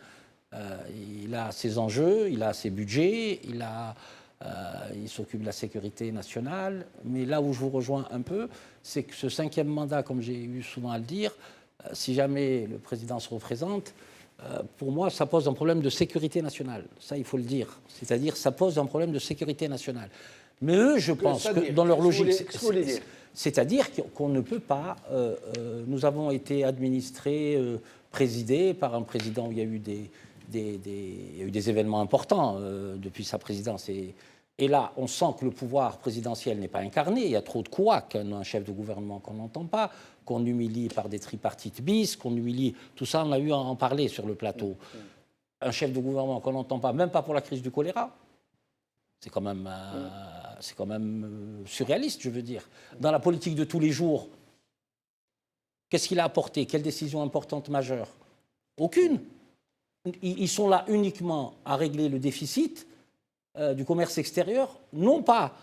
Il a ses enjeux, il a ses budgets, il s'occupe de la sécurité nationale. Mais là où je vous rejoins un peu, c'est que ce 5e mandat, comme j'ai eu souvent à le dire, si jamais le président se représente, pour moi, ça pose un problème de sécurité nationale. Ça, il faut le dire. C'est-à-dire, ça pose un problème de sécurité nationale. Mais eux, je pense que dans leur logique, c'est-à-dire qu'on ne peut pas... nous avons été administrés, présidés par un président où il y a eu des événements importants depuis sa présidence. Et là, on sent que le pouvoir présidentiel n'est pas incarné. Il y a trop de couacs, un chef de gouvernement qu'on n'entend pas, qu'on humilie par des tripartites bis, qu'on humilie... Tout ça, on a eu à en parler sur le plateau. Un chef de gouvernement qu'on n'entend pas, même pas pour la crise du choléra. C'est quand même surréaliste, je veux dire. Dans la politique de tous les jours, qu'est-ce qu'il a apporté? Quelle décision importante majeure? Aucune. Ils sont là uniquement à régler le déficit du commerce extérieur, non pas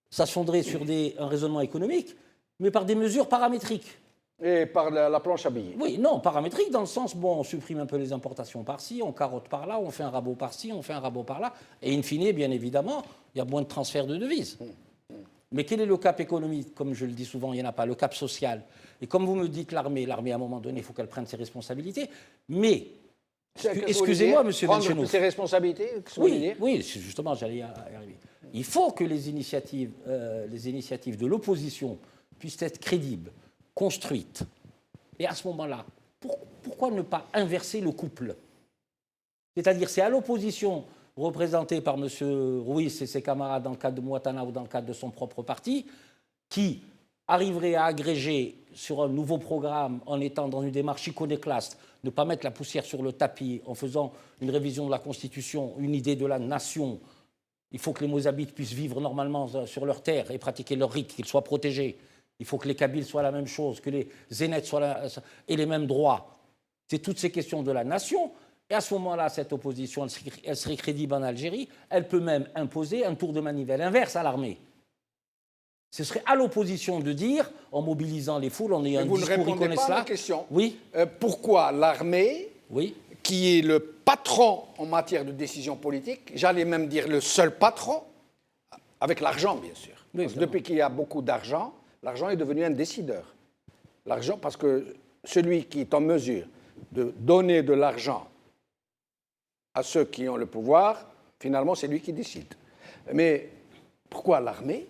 s'affondrer sur un raisonnement économique, mais par des mesures paramétriques. Et par la planche à billets. Oui, non, paramétrique dans le sens, bon, on supprime un peu les importations par-ci, on carotte par-là, on fait un rabot par-ci, on fait un rabot par-là, et in fine, bien évidemment, il y a moins de transfert de devises. Mais quel est le cap économique? Comme je le dis souvent, il n'y en a pas. Le cap social. Et comme vous me dites l'armée, à un moment donné, il faut qu'elle prenne ses responsabilités. Mais, excusez-moi, monsieur Benchenou. Prendre ses responsabilités? Oui, justement, j'allais y arriver. Il faut que les initiatives de l'opposition puissent être crédibles, construites. Et à ce moment-là, pourquoi ne pas inverser le couple? C'est-à-dire, c'est à l'opposition, représentée par M. Ruiz et ses camarades dans le cadre de Mouattana ou dans le cadre de son propre parti, qui arriverait à agréger sur un nouveau programme en étant dans une démarche iconoclaste, ne pas mettre la poussière sur le tapis en faisant une révision de la Constitution, une idée de la nation. Il faut que les Mozabites puissent vivre normalement sur leur terre et pratiquer leur rite, qu'ils soient protégés. Il faut que les Kabyles soient la même chose, que les Zénètes aient les mêmes droits. C'est toutes ces questions de la nation. Et à ce moment-là, cette opposition, elle serait crédible en Algérie. Elle peut même imposer un tour de manivelle inverse à l'armée. Ce serait à l'opposition de dire, en mobilisant les foules, en ayant un discours, vous ne répondez pas à la cela. question. Oui. Pourquoi l'armée, qui est le patron en matière de décision politique, j'allais même dire le seul patron, avec l'argent bien sûr. Parce que depuis qu'il y a beaucoup d'argent, l'argent est devenu un décideur. L'argent, parce que celui qui est en mesure de donner de l'argent à ceux qui ont le pouvoir, finalement, c'est lui qui décide. Mais pourquoi l'armée,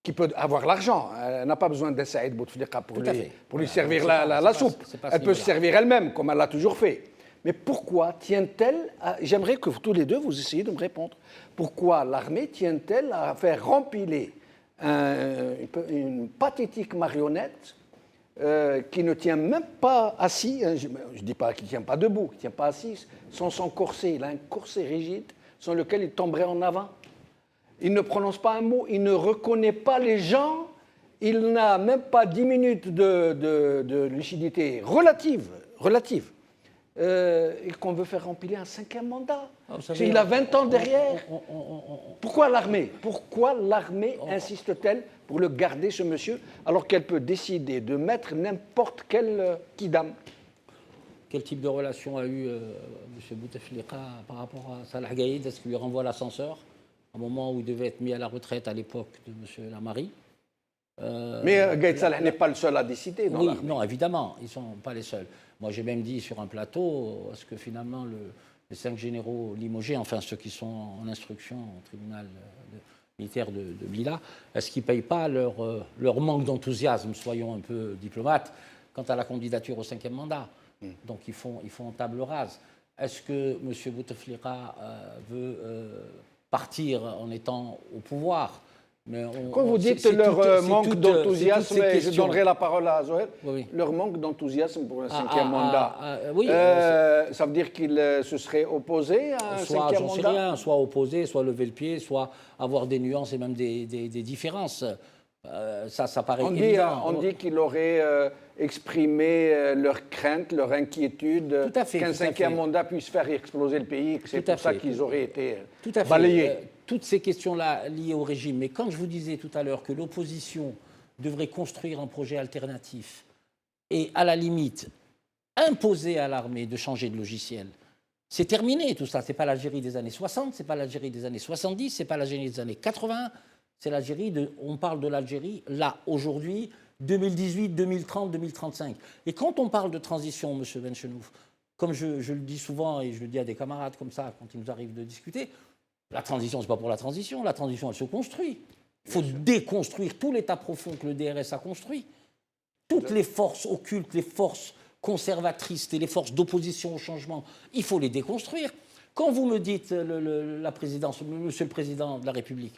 qui peut avoir l'argent, elle n'a pas besoin de Saïd Bouteflika pour lui servir la soupe. Elle peut se servir elle-même, comme elle l'a toujours fait. Mais pourquoi tient-elle, j'aimerais que tous les deux vous essayiez de me répondre, pourquoi l'armée tient-elle à faire rempiler une pathétique marionnette qui ne tient même pas assis, je ne dis pas qu'il ne tient pas debout, qu'il ne tient pas assis, sans son corset. Il a un corset rigide sans lequel il tomberait en avant. Il ne prononce pas un mot, il ne reconnaît pas les gens, il n'a même pas 10 minutes de lucidité relative, et qu'on veut faire remplir un 5e mandat. Il a 20 ans derrière. Pourquoi l'armée insiste-t-elle pour le garder, ce monsieur, alors qu'elle peut décider de mettre n'importe quel kidam? Quel type de relation a eu M. Bouteflika par rapport à Salah Gaïd? Est-ce qu'il lui renvoie l'ascenseur au moment où il devait être mis à la retraite à l'époque de M. Lamari? Mais Gaïd Salah n'est pas le seul à décider dans l'armée. Non, évidemment, ils ne sont pas les seuls. Moi, j'ai même dit sur un plateau, est-ce que finalement les 5 généraux limogés, enfin ceux qui sont en instruction au tribunal militaire de Bila, est-ce qu'ils ne payent pas leur manque d'enthousiasme, soyons un peu diplomates, quant à la candidature au 5e mandat? Donc ils font table rase. Est-ce que M. Bouteflika veut partir en étant au pouvoir? Quand vous dites leur manque d'enthousiasme, et je donnerai la parole à Zoher, leur manque d'enthousiasme pour un 5e mandat, ça veut dire qu'ils se seraient opposés à un 5e mandat? Sais rien, soit opposés, soit lever le pied, soit avoir des nuances et même des différences. Ça paraît évident. On dit qu'ils auraient exprimé leur crainte, leur inquiétude qu'un 5e mandat puisse faire exploser le pays, que c'est pour ça qu'ils auraient été balayés. Toutes ces questions-là liées au régime. Mais quand je vous disais tout à l'heure que l'opposition devrait construire un projet alternatif et, à la limite, imposer à l'armée de changer de logiciel, c'est terminé tout ça. Ce n'est pas l'Algérie des années 60, ce n'est pas l'Algérie des années 70, ce n'est pas l'Algérie des années 80. C'est l'Algérie, on parle de l'Algérie, là, aujourd'hui, 2018, 2030, 2035. Et quand on parle de transition, M. Benchenouf, comme je le dis souvent, et je le dis à des camarades comme ça, quand il nous arrive de discuter, la transition, ce n'est pas pour la transition, elle se construit. Il faut déconstruire tout l'état profond que le DRS a construit. Toutes les forces occultes, les forces conservatrices et les forces d'opposition au changement, il faut les déconstruire. Quand vous me dites, la présidence, Monsieur le Président de la République,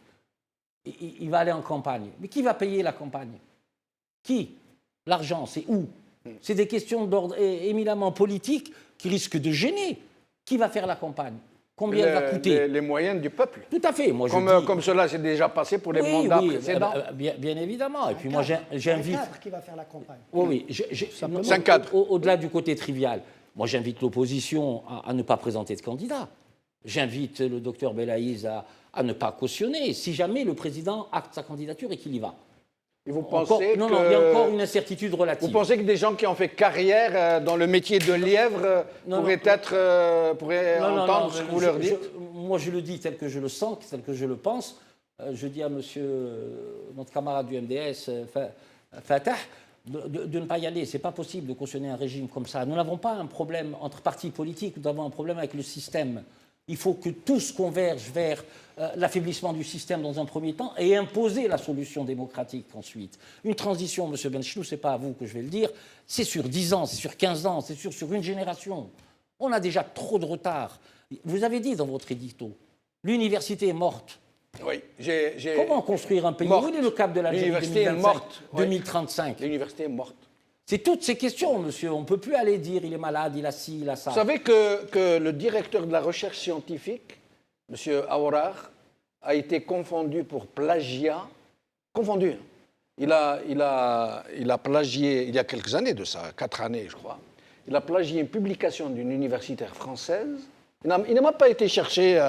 il va aller en campagne. Mais qui va payer la campagne? Qui? L'argent, c'est où? C'est des questions d'ordre éminemment politique qui risquent de gêner. Qui va faire la campagne? Combien elle va coûter? Les moyens du peuple. Tout à fait. Moi, Comme cela s'est déjà passé pour les mandats précédents. Bien évidemment. Et puis moi, j'invite... C'est un cadre qui va faire la campagne. Oui. C'est un cadre. Au-delà du côté trivial, moi, j'invite l'opposition à ne pas présenter de candidat. J'invite le docteur Belaïs à ne pas cautionner si jamais le président acte sa candidature et qu'il y va. Et vous pensez non, il y a encore une incertitude relative. Vous pensez que des gens qui ont fait carrière dans le métier de lièvre pourraient entendre ce que vous leur dites? Moi, je le dis tel que je le sens, tel que je le pense. Je dis à notre camarade du MDS, Fatah, de ne pas y aller. Ce n'est pas possible de cautionner un régime comme ça. Nous n'avons pas un problème entre partis politiques, nous avons un problème avec le système. Il faut que tous convergent vers l'affaiblissement du système dans un premier temps et imposer la solution démocratique ensuite. Une transition, M. Benchnou, ce n'est pas à vous que je vais le dire, c'est sur 10 ans, c'est sur 15 ans, c'est sur une génération. On a déjà trop de retard. Vous avez dit dans votre édito, l'université est morte. Oui, Comment construire un pays? Où est le cap de l'Algérie 2035? L'université est morte. C'est toutes ces questions, monsieur. On ne peut plus aller dire il est malade, il a ci, il a ça. Vous savez que le directeur de la recherche scientifique, M. Aourar, a été confondu pour plagiat. Confondu. Il a plagié, il y a quelques années de ça, 4 années je crois, il a plagié une publication d'une universitaire française. Il n'a même pas été chercher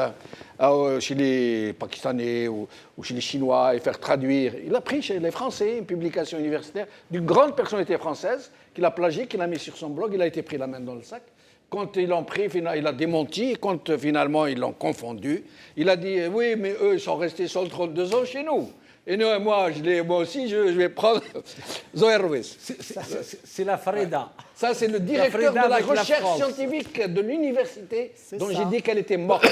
chez les Pakistanais ou chez les Chinois et faire traduire. Il a pris chez les Français une publication universitaire d'une grande personnalité française qu'il a plagiée, qu'il a mis sur son blog. Il a été pris la main dans le sac. Quand ils l'ont pris, il a démenti. Et quand finalement ils l'ont confondu, il a dit « Oui, mais eux, ils sont restés sur le trône 2 ans chez nous. Et nous, moi aussi, je vais prendre Zoher Rouis. » C'est la Freda. Ça, c'est le directeur de la recherche scientifique de l'université dont j'ai dit qu'elle était morte.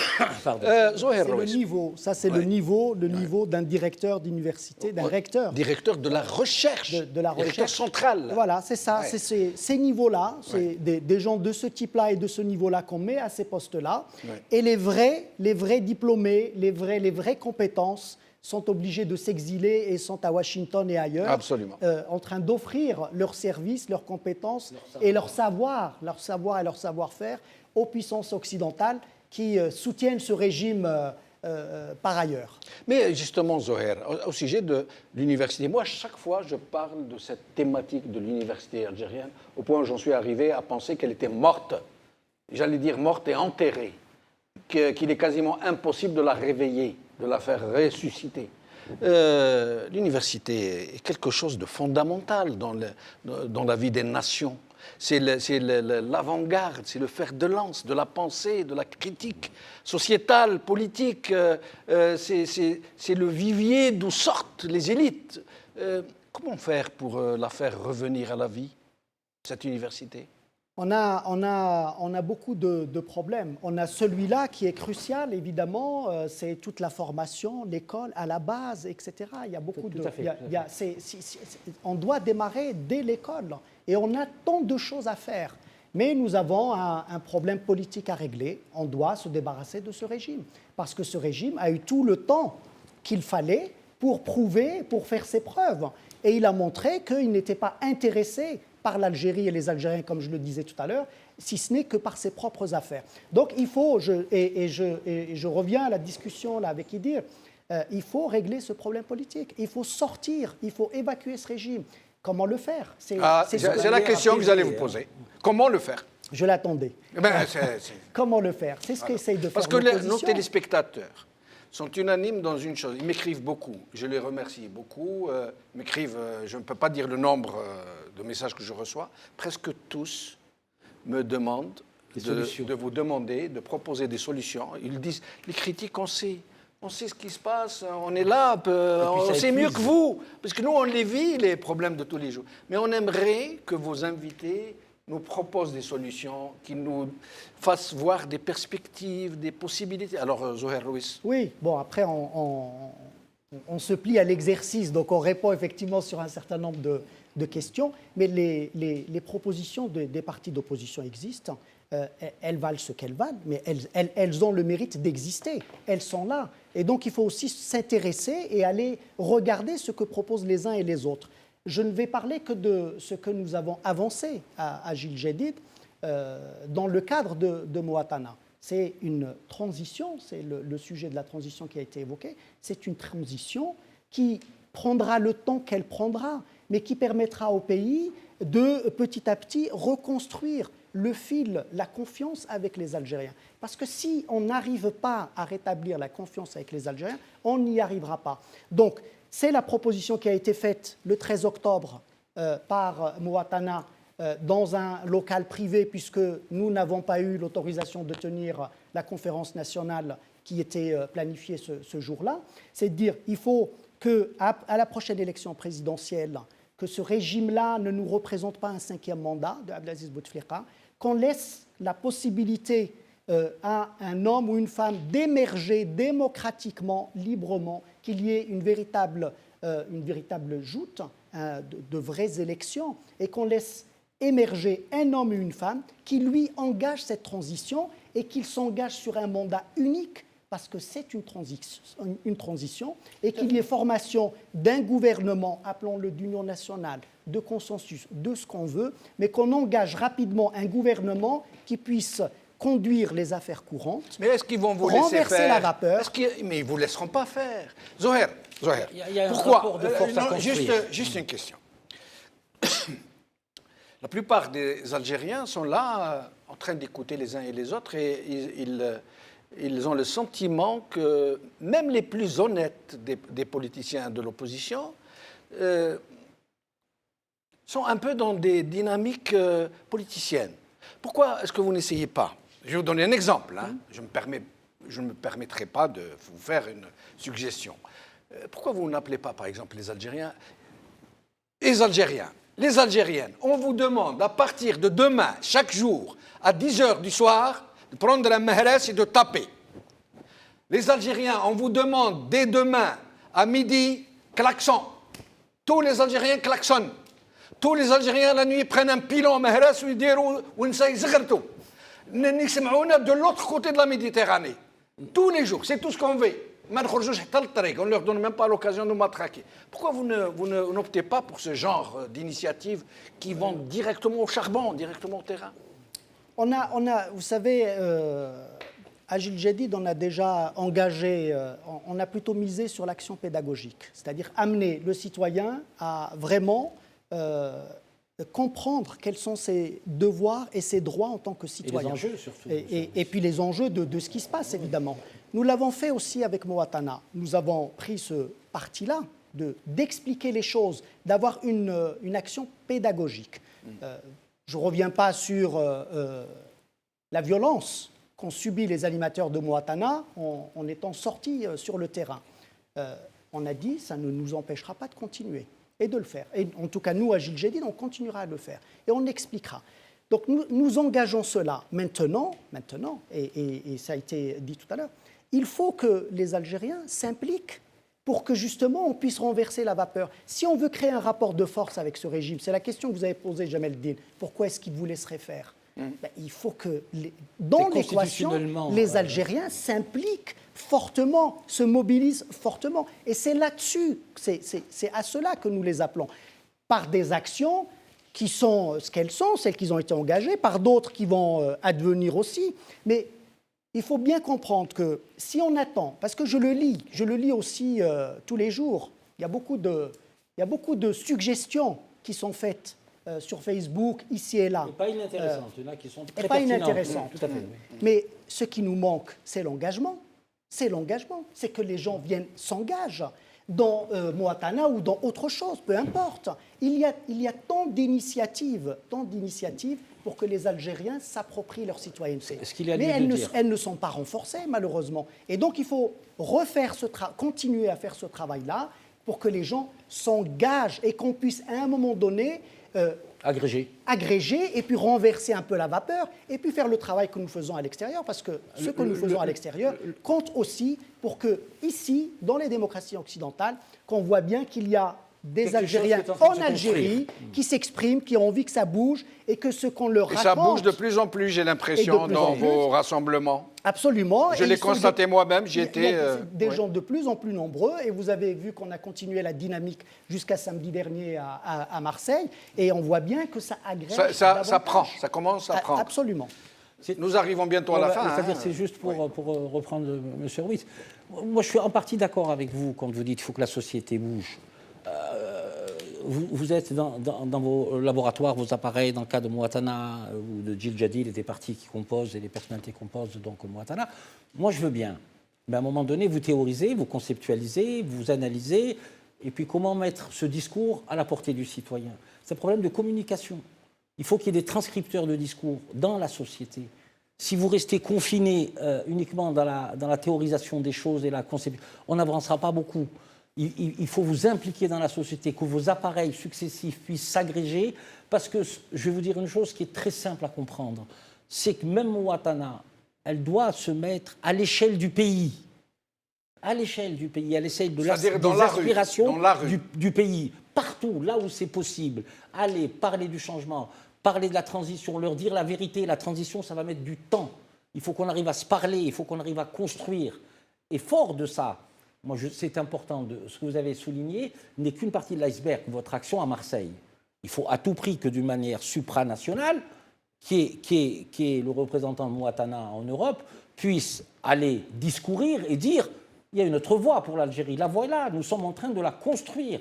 C'est le niveau. Ça, c'est le niveau d'un directeur d'université, d'un recteur. Directeur de la recherche. De la recherche. Directeur central. Voilà, c'est ça. Ouais. C'est ces niveaux-là, c'est des gens de ce type-là et de ce niveau-là qu'on met à ces postes-là. Ouais. Et les vrais diplômés, les vraies compétences sont obligés de s'exiler et sont à Washington et ailleurs, en train d'offrir leurs services, leurs compétences et leur savoir et leur savoir-faire aux puissances occidentales qui soutiennent ce régime par ailleurs. Mais justement, Zoher, au sujet de l'université, moi, chaque fois, je parle de cette thématique de l'université algérienne, au point où j'en suis arrivé à penser qu'elle était morte, j'allais dire morte et enterrée, qu'il est quasiment impossible de la réveiller, de la faire ressusciter. L'université est quelque chose de fondamental dans la vie des nations. C'est l'avant-garde, c'est le fer de lance de la pensée, de la critique sociétale, politique. C'est le vivier d'où sortent les élites. Comment faire pour la faire revenir à la vie, cette université ? On a beaucoup de problèmes. On a celui-là qui est crucial, évidemment, c'est toute la formation, l'école, à la base, etc. Il y a beaucoup de... on doit démarrer dès l'école et on a tant de choses à faire. Mais nous avons un problème politique à régler. On doit se débarrasser de ce régime parce que ce régime a eu tout le temps qu'il fallait pour prouver, pour faire ses preuves. Et il a montré qu'il n'était pas intéressé par l'Algérie et les Algériens, comme je le disais tout à l'heure, si ce n'est que par ses propres affaires. Donc il faut, je reviens à la discussion là, avec Idir, il faut régler ce problème politique. Il faut sortir, il faut évacuer ce régime. Comment le faire? C'est la question que vous allez vous poser. Comment le faire? Je l'attendais. Comment le faire? C'est ce qu'essaye de faire l'opposition. Parce que nos téléspectateurs sont unanimes dans une chose. Ils m'écrivent beaucoup. Je les remercie beaucoup. Ils m'écrivent, je ne peux pas dire le nombre de messages que je reçois. Presque tous me demandent de vous demander, de proposer des solutions. Ils disent, les critiques, on sait ce qui se passe, on est là, on sait mieux que vous. Parce que nous, on les vit, les problèmes de tous les jours. Mais on aimerait que vos invités nous proposent des solutions, qui nous fassent voir des perspectives, des possibilités. Alors, Zoher Rouis. Oui, bon, après, on se plie à l'exercice, donc on répond effectivement sur un certain nombre de questions, mais les propositions des partis d'opposition existent, elles valent ce qu'elles valent, mais elles ont le mérite d'exister, elles sont là. Et donc, il faut aussi s'intéresser et aller regarder ce que proposent les uns et les autres. Je ne vais parler que de ce que nous avons avancé à Gil Jadid dans le cadre de Moatana. c'est une transition, c'est le sujet de la transition qui a été évoqué, c'est une transition qui prendra le temps qu'elle prendra, mais qui permettra au pays de petit à petit reconstruire le fil, la confiance avec les Algériens. Parce que si on n'arrive pas à rétablir la confiance avec les Algériens, on n'y arrivera pas. Donc, c'est la proposition qui a été faite le 13 octobre par Mouatana dans un local privé, puisque nous n'avons pas eu l'autorisation de tenir la conférence nationale qui était planifiée ce jour-là. C'est de dire qu'il faut qu'à la prochaine élection présidentielle, que ce régime-là ne nous représente pas un 5e mandat de Abdelaziz Bouteflika, qu'on laisse la possibilité à un homme ou une femme d'émerger démocratiquement, librement, qu'il y ait une véritable joute, de vraies élections, et qu'on laisse émerger un homme et une femme qui, lui, engage cette transition et qu'il s'engage sur un mandat unique, parce que c'est une transition, et qu'il y ait formation d'un gouvernement, appelons-le d'union nationale, de consensus, de ce qu'on veut, mais qu'on engage rapidement un gouvernement qui puisse conduire les affaires courantes, mais est-ce qu'ils vont vous laisser renverser faire la vapeur. Mais ils ne vous laisseront pas faire. Zoher, Il y a un pourquoi rapport de force à construire. Juste une question. La plupart des Algériens sont là en train d'écouter les uns et les autres, et ils ont le sentiment que même les plus honnêtes des politiciens de l'opposition sont un peu dans des dynamiques politiciennes. Pourquoi est-ce que vous n'essayez pas? Je vais vous donner un exemple. Je ne me permettrai pas de vous faire une suggestion. Pourquoi vous n'appelez pas, par exemple, les Algériens, les Algériens, les Algériennes, on vous demande à partir de demain, chaque jour, à 10h du soir, de prendre un mahras et de taper. Les Algériens, on vous demande dès demain, à midi, klaxon. Tous les Algériens klaxonnent. Tous les Algériens, la nuit, prennent un pilon mahras et disent de l'autre côté de la Méditerranée. Tous les jours, c'est tout ce qu'on veut. On ne leur donne même pas l'occasion de matraquer. Pourquoi vous n'optez pas pour ce genre d'initiatives qui vont directement au charbon, directement au terrain? Vous savez, à Gil Jadid, on a déjà engagé, on a plutôt misé sur l'action pédagogique, c'est-à-dire amener le citoyen à vraiment comprendre quels sont ses devoirs et ses droits en tant que citoyen. Et les enjeux, surtout. Et puis les enjeux de ce qui se passe, évidemment. Nous l'avons fait aussi avec Mouatana. Nous avons pris ce parti-là d'expliquer les choses, d'avoir une action pédagogique. Je ne reviens pas sur la violence qu'ont subi les animateurs de Mouatana en étant sortis sur le terrain. On a dit, ça ne nous empêchera pas de continuer et de le faire. Et en tout cas, nous, à Gil Jadid, on continuera à le faire. Et on expliquera. Donc nous engageons cela maintenant, et ça a été dit tout à l'heure, il faut que les Algériens s'impliquent pour que justement on puisse renverser la vapeur. Si on veut créer un rapport de force avec ce régime, c'est la question que vous avez posée, Jamel Din, pourquoi est-ce qu'il vous laisserait faire? Il faut que, dans l'équation, les Algériens s'impliquent fortement, se mobilisent fortement. Et c'est là-dessus, c'est à cela que nous les appelons, par des actions qui sont ce qu'elles sont, celles qui ont été engagées, par d'autres qui vont advenir aussi. Mais il faut bien comprendre que si on attend, parce que je le lis aussi tous les jours, il y a beaucoup de suggestions qui sont faites sur Facebook, ici et là. Et pas inintéressantes, il y en a qui sont très pas pertinentes. inintéressantes. Tout à fait, oui. Mais ce qui nous manque, c'est l'engagement. C'est l'engagement. C'est que les gens s'engagent dans Mouatana ou dans autre chose, peu importe. Il y a tant d'initiatives pour que les Algériens s'approprient leur citoyenneté. Mais elles ne sont pas renforcées, malheureusement. Et donc, il faut continuer à faire ce travail-là pour que les gens s'engagent et qu'on puisse, à un moment donné, agréger et puis renverser un peu la vapeur et puis faire le travail que nous faisons à l'extérieur, parce que ce que nous faisons à l'extérieur compte aussi pour que, ici, dans les démocraties occidentales, qu'on voit bien qu'il y a des Algériens en Algérie qui s'expriment, qui ont envie que ça bouge et que ce qu'on leur raconte... Et ça bouge de plus en plus, j'ai l'impression, dans vos rassemblements. Absolument. Je l'ai constaté moi-même, j'y étais... Des gens de plus en plus nombreux, et vous avez vu qu'on a continué la dynamique jusqu'à samedi dernier à Marseille, et on voit bien que ça agrège ça prend, ça commence à prendre. Absolument. Nous arrivons bientôt à la fin. C'est-à-dire, c'est juste pour reprendre M. Ruiz. Moi, je suis en partie d'accord avec vous quand vous dites qu'il faut que la société bouge. Vous êtes dans vos laboratoires, vos appareils, dans le cas de Mouatana ou de Djil Jadid, et des partis qui composent et les personnalités composent donc Mouatana. Moi, je veux bien. Mais à un moment donné, vous théorisez, vous conceptualisez, vous analysez, et puis comment mettre ce discours à la portée du citoyen? C'est un problème de communication. Il faut qu'il y ait des transcripteurs de discours dans la société. Si vous restez confiné uniquement dans la théorisation des choses et la conception, on n'avancera pas beaucoup. Il faut vous impliquer dans la société, que vos appareils successifs puissent s'agréger, parce que je vais vous dire une chose qui est très simple à comprendre, c'est que même Mouatana, elle doit se mettre à l'échelle du pays. À l'échelle du pays, à l'échelle des aspirations du pays. Partout, là où c'est possible. Aller parler du changement, parler de la transition, leur dire la vérité. La transition, ça va mettre du temps. Il faut qu'on arrive à se parler, il faut qu'on arrive à construire. Et fort de ça, c'est important, ce que vous avez souligné n'est qu'une partie de l'iceberg, votre action à Marseille. Il faut à tout prix que d'une manière supranationale, qui est le représentant de Mouatana en Europe, puisse aller discourir et dire il y a une autre voie pour l'Algérie. La voie est là, nous sommes en train de la construire.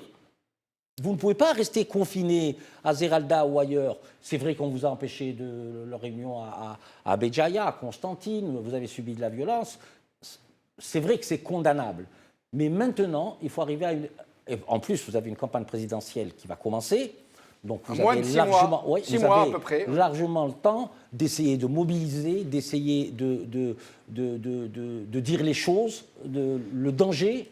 Vous ne pouvez pas rester confiné à Zeralda ou ailleurs. C'est vrai qu'on vous a empêché de leur réunion à Béjaïa, à Constantine, vous avez subi de la violence. C'est vrai que c'est condamnable. Mais maintenant, il faut arriver à une... En plus, vous avez une campagne présidentielle qui va commencer. Donc vous avez largement le temps d'essayer de mobiliser, d'essayer de dire les choses, le danger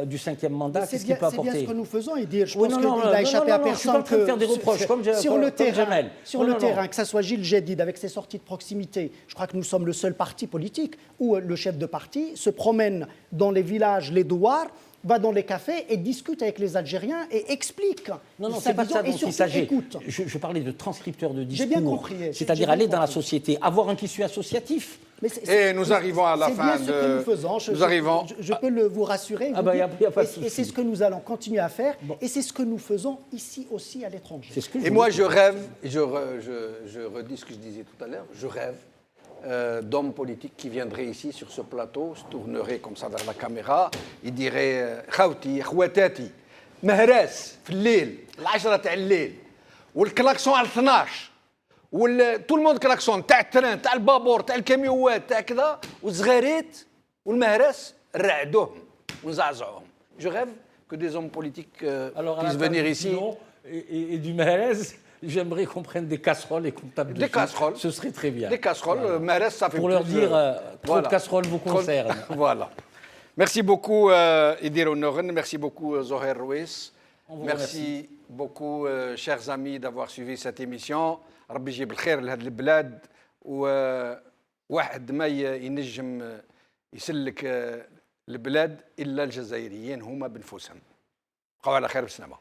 du 5e mandat, qu'est-ce qu'il peut apporter. C'est bien ce que nous faisons et dire, je pense qu'il n'a échappé à personne que faire des reproches, sur le terrain, que ce soit Djil Jadid avec ses sorties de proximité, je crois que nous sommes le seul parti politique où le chef de parti se promène dans les villages, les douars, va dans les cafés et discute avec les Algériens et explique. Non, c'est pas ça dont il s'agit. Je parlais de transcripteurs de discours. J'ai bien compris. C'est-à-dire aller dans la société, avoir un tissu associatif. Et nous arrivons à la fin de... C'est bien ce que nous faisons. Je peux vous rassurer. Et c'est ce que nous allons continuer à faire. Bon. Et c'est ce que nous faisons ici aussi à l'étranger. Et moi, je rêve, je redis ce que je disais tout à l'heure, je rêve d'hommes politiques qui viendraient ici sur ce plateau, se tourneraient comme ça vers la caméra, ils diraient Khawti, Khouatati, Mehres, Fillil, l'Ashra تاع الليل, والكلاكسون على 12, tout le monde كلاكسون تاع التران, تاع البابور, تاع الكاميوات, تاع كذا, والزغاريت والمهرس نرعدوهم ونزعزعوهم. Je rêve que des hommes politiques puissent venir ici. Et du Mehres, j'aimerais qu'on prenne des casseroles et qu'on tape dessus. Des casseroles. Ce serait très bien. Des casseroles, voilà. Mehres, ça fait pour leur dire, trop de casseroles vous concernent. Voilà. Merci beaucoup, Idir Onoren. Merci beaucoup, Zoher Ruiz. Merci beaucoup, chers amis, d'avoir suivi cette émission. ربي يجيب الخير لهذه البلاد وواحد ما ينجم يسلك البلاد إلا الجزائريين هما بنفسهم. بقوا على خير بسلامة.